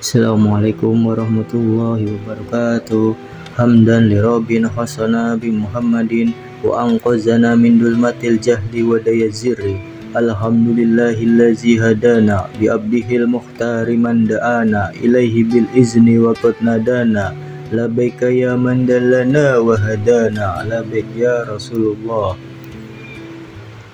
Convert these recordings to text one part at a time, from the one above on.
Assalamualaikum warahmatullahi wabarakatuh. Hamdan li rabbina hasana bi Muhammadin wa anqazana min dulmatil jahli wa dayazirri. Alhamdulillahillazi hadana bi abdihil muhtari man da'ana ilaihi bil izni wa qad nadana. Labbaika ya man dallana wa hadana, labbaik ya Rasulullah.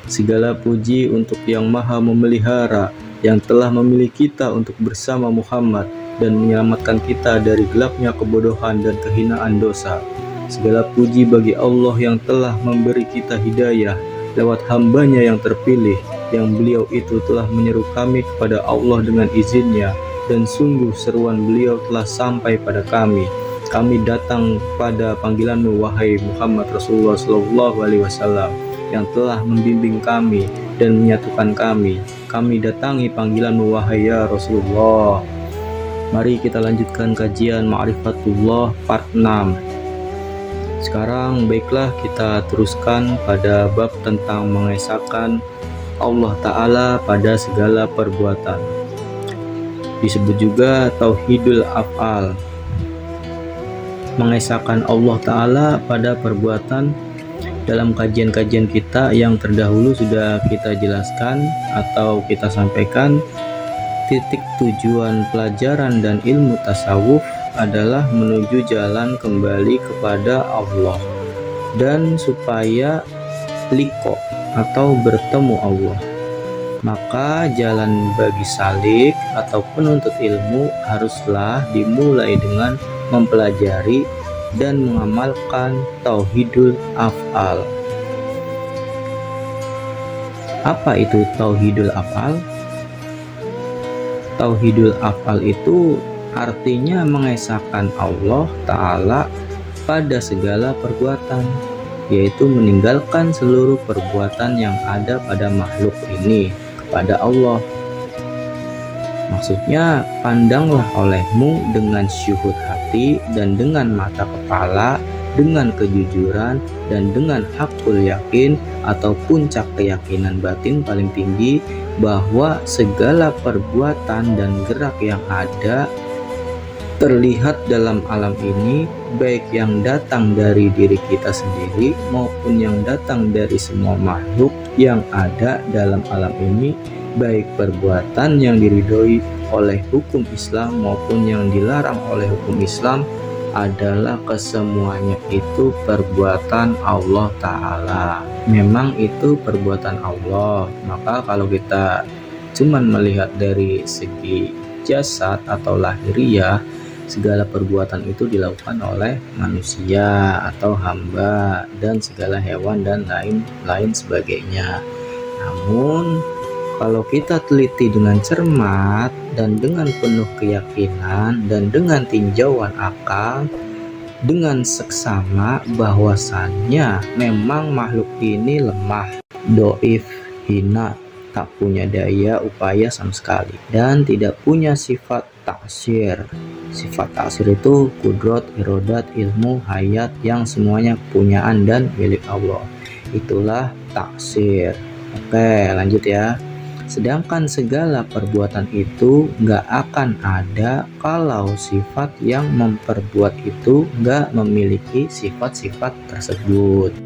Segala puji untuk yang maha memelihara, yang telah memilih kita untuk bersama Muhammad dan menyelamatkan kita dari gelapnya kebodohan dan kehinaan dosa. Segala puji bagi Allah yang telah memberi kita hidayah lewat hambanya yang terpilih, yang beliau itu telah menyeru kami kepada Allah dengan izinnya, dan sungguh seruan beliau telah sampai pada kami. Kami datang pada panggilanmu wahai Muhammad Rasulullah SAW yang telah membimbing kami dan menyatukan kami. Kami datangi panggilanmu wahai ya Rasulullah. Mari kita lanjutkan kajian Ma'rifatullah part 6. Sekarang baiklah kita teruskan pada bab tentang mengesahkan Allah Ta'ala pada segala perbuatan. Disebut juga Tauhidul Af'al. Mengesahkan Allah Ta'ala pada perbuatan. Dalam kajian-kajian kita yang terdahulu sudah kita jelaskan atau kita sampaikan, titik tujuan pelajaran dan ilmu tasawuf adalah menuju jalan kembali kepada Allah dan supaya liqa atau bertemu Allah. Maka jalan bagi salik atau penuntut ilmu haruslah dimulai dengan mempelajari dan mengamalkan Tauhidul Af'al. Apa itu Tauhidul Af'al? Tauhidul Af'al itu artinya mengesahkan Allah Ta'ala pada segala perbuatan, yaitu meninggalkan seluruh perbuatan yang ada pada makhluk ini kepada Allah. Maksudnya, pandanglah olehmu dengan syuhud hati dan dengan mata kepala, dengan kejujuran dan dengan hakul yakin atau puncak keyakinan batin paling tinggi bahwa segala perbuatan dan gerak yang ada terlihat dalam alam ini, baik yang datang dari diri kita sendiri maupun yang datang dari semua makhluk yang ada dalam alam ini, baik perbuatan yang diridhoi oleh hukum Islam maupun yang dilarang oleh hukum Islam, adalah kesemuanya itu perbuatan Allah Ta'ala. Memang itu perbuatan Allah. Maka kalau kita cuman melihat dari segi jasad atau lahiriah, segala perbuatan itu dilakukan oleh manusia atau hamba dan segala hewan dan lain sebagainya. Namun kalau kita teliti dengan cermat dan dengan penuh keyakinan dan dengan tinjauan akal, dengan seksama bahwasannya memang makhluk ini lemah, doif, hina, tak punya daya upaya sama sekali, dan tidak punya sifat taksir. Sifat taksir itu kudrat, irodat, ilmu, hayat yang semuanya kepunyaan dan milik Allah. Itulah taksir. Oke, lanjut ya. Sedangkan segala perbuatan itu nggak akan ada kalau sifat yang memperbuat itu nggak memiliki sifat-sifat tersebut.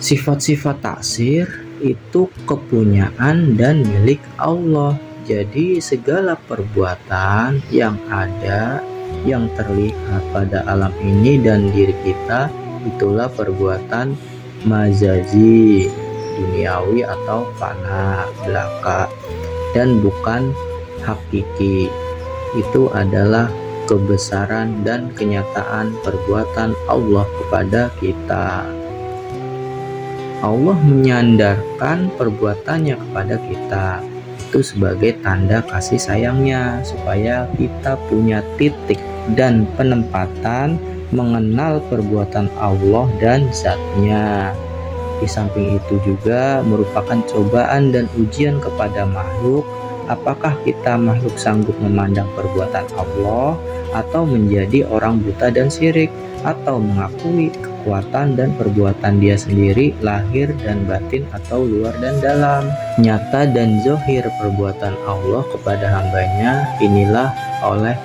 Sifat-sifat taksir itu kepunyaan dan milik Allah. Jadi segala perbuatan yang ada, yang terlihat pada alam ini dan diri kita, itulah perbuatan majazi, duniawi atau fana, belaka, dan bukan hakiki. Itu adalah kebesaran dan kenyataan perbuatan Allah kepada kita. Allah menyandarkan perbuatannya kepada kita itu sebagai tanda kasih sayangnya, supaya kita punya titik dan penempatan mengenal perbuatan Allah dan zatnya. Di samping itu juga merupakan cobaan dan ujian kepada makhluk, apakah kita makhluk sanggup memandang perbuatan Allah atau menjadi orang buta dan syirik, atau mengakui kekuatan dan perbuatan dia sendiri, lahir dan batin atau luar dan dalam, nyata dan zohir perbuatan Allah kepada hambanya. Inilah oleh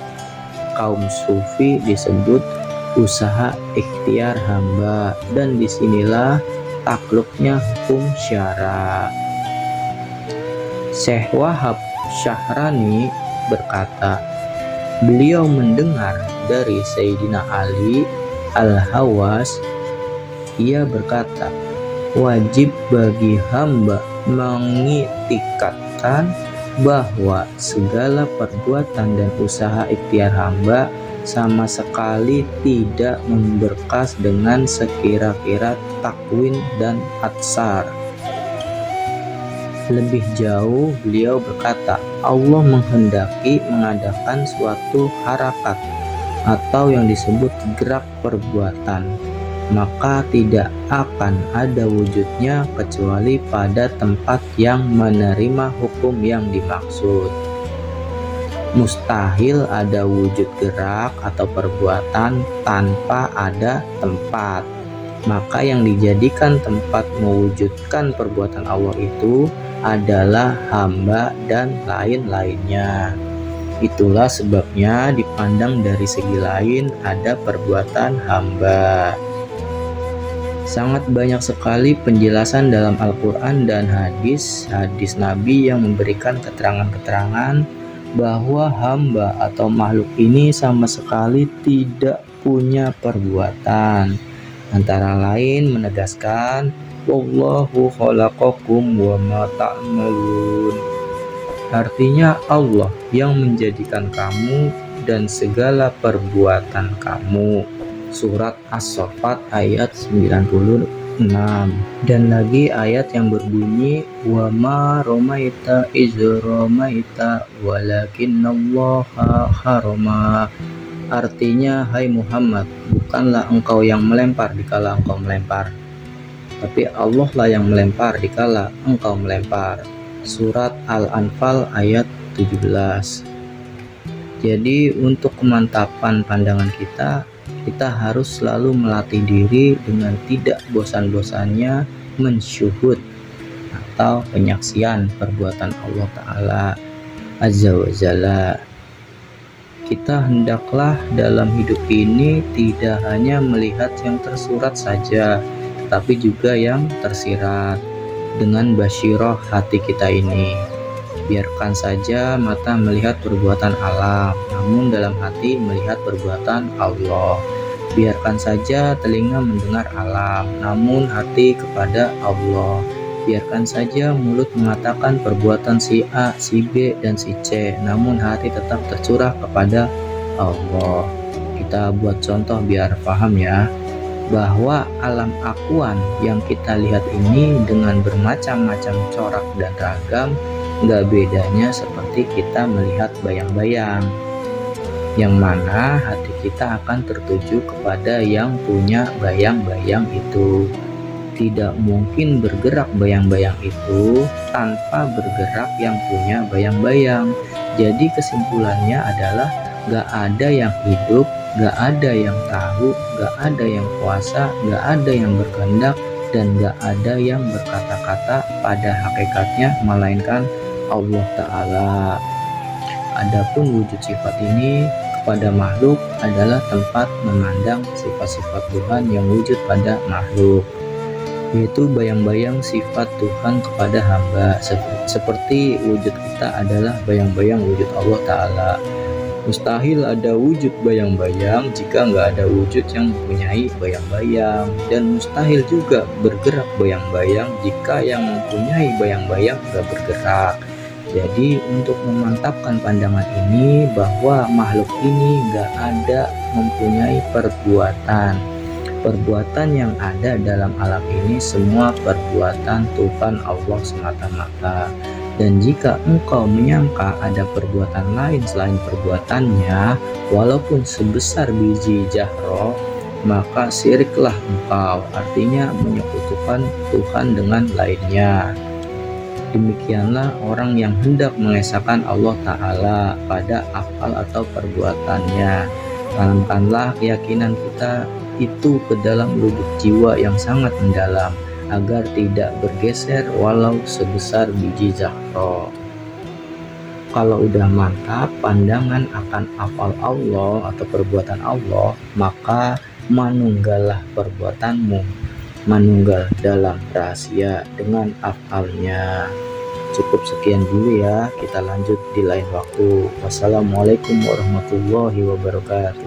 kaum sufi disebut usaha ikhtiar hamba, dan disinilah takluknya hukum syara. Syekh Wahab Syahrani berkata, beliau mendengar dari Sayyidina Ali Al-Hawas, ia berkata, wajib bagi hamba mengitikadkan bahwa segala perbuatan dan usaha ikhtiar hamba sama sekali tidak memberkas dengan sekira-kira takwin dan atsar. Lebih jauh beliau berkata, Allah menghendaki mengadakan suatu harakat atau yang disebut gerak perbuatan, maka tidak akan ada wujudnya kecuali pada tempat yang menerima hukum yang dimaksud. Mustahil ada wujud gerak atau perbuatan tanpa ada tempat. Maka yang dijadikan tempat mewujudkan perbuatan Allah itu adalah hamba dan lain-lainnya. Itulah sebabnya dipandang dari segi lain ada perbuatan hamba. Sangat banyak sekali penjelasan dalam Al-Quran dan hadis Nabi yang memberikan keterangan-keterangan bahwa hamba atau makhluk ini sama sekali tidak punya perbuatan. Antara lain menegaskan, wallahu khalaqakum wa ma ta'malun. Artinya Allah yang menjadikan kamu dan segala perbuatan kamu. Surat As-Saffat ayat 96. Dan lagi ayat yang berbunyi, wa ma romaita iz romaita walakinnallaha harama. Artinya, hai Muhammad, bukanlah engkau yang melempar dikala engkau melempar, tapi Allah lah yang melempar dikala engkau melempar. Surat Al-Anfal ayat 17. Jadi untuk kemantapan pandangan kita harus selalu melatih diri dengan tidak bosan-bosannya mensyuhud atau penyaksian perbuatan Allah Ta'ala Azza wa Jalla. Kita hendaklah dalam hidup ini tidak hanya melihat yang tersurat saja, tetapi juga yang tersirat dengan basyirah hati kita ini. Biarkan saja mata melihat perbuatan alam, namun dalam hati melihat perbuatan Allah. Biarkan saja telinga mendengar alam, namun hati kepada Allah. Biarkan saja mulut mengatakan perbuatan si A, si B, dan si C, namun hati tetap tercurah kepada Allah. Kita buat contoh biar paham ya, bahwa alam akuan yang kita lihat ini dengan bermacam-macam corak dan ragam, nggak bedanya seperti kita melihat bayang-bayang, yang mana hati kita akan tertuju kepada yang punya bayang-bayang itu. Tidak mungkin bergerak bayang-bayang itu tanpa bergerak yang punya bayang-bayang. Jadi kesimpulannya adalah gak ada yang hidup, gak ada yang tahu, gak ada yang kuasa, gak ada yang berkehendak, dan gak ada yang berkata-kata pada hakikatnya melainkan Allah Ta'ala. Adapun wujud sifat ini kepada makhluk adalah tempat memandang sifat-sifat Tuhan yang wujud pada makhluk, yaitu bayang-bayang sifat Tuhan kepada hamba, seperti wujud kita adalah bayang-bayang wujud Allah Ta'ala. Mustahil ada wujud bayang-bayang jika nggak ada wujud yang mempunyai bayang-bayang, dan mustahil juga bergerak bayang-bayang jika yang mempunyai bayang-bayang nggak bergerak. Jadi untuk memantapkan pandangan ini bahwa makhluk ini nggak ada mempunyai perbuatan. Perbuatan yang ada dalam alam ini semua perbuatan Tuhan Allah semata-mata. Dan jika engkau menyangka ada perbuatan lain selain perbuatannya, walaupun sebesar biji jahro, maka syiriklah engkau, artinya menyekutukan Tuhan dengan lainnya. Demikianlah orang yang hendak mengesahkan Allah Ta'ala pada afal atau perbuatannya. Tanamkanlah keyakinan kita itu ke dalam lubuk jiwa yang sangat mendalam, agar tidak bergeser walau sebesar biji zahro. kalau udah mantap pandangan akan afal Allah atau perbuatan Allah, maka manunggalah perbuatanmu, manunggal dalam rahasia dengan afalnya. Cukup sekian dulu ya, kita lanjut di lain waktu. Wassalamualaikum warahmatullahi wabarakatuh.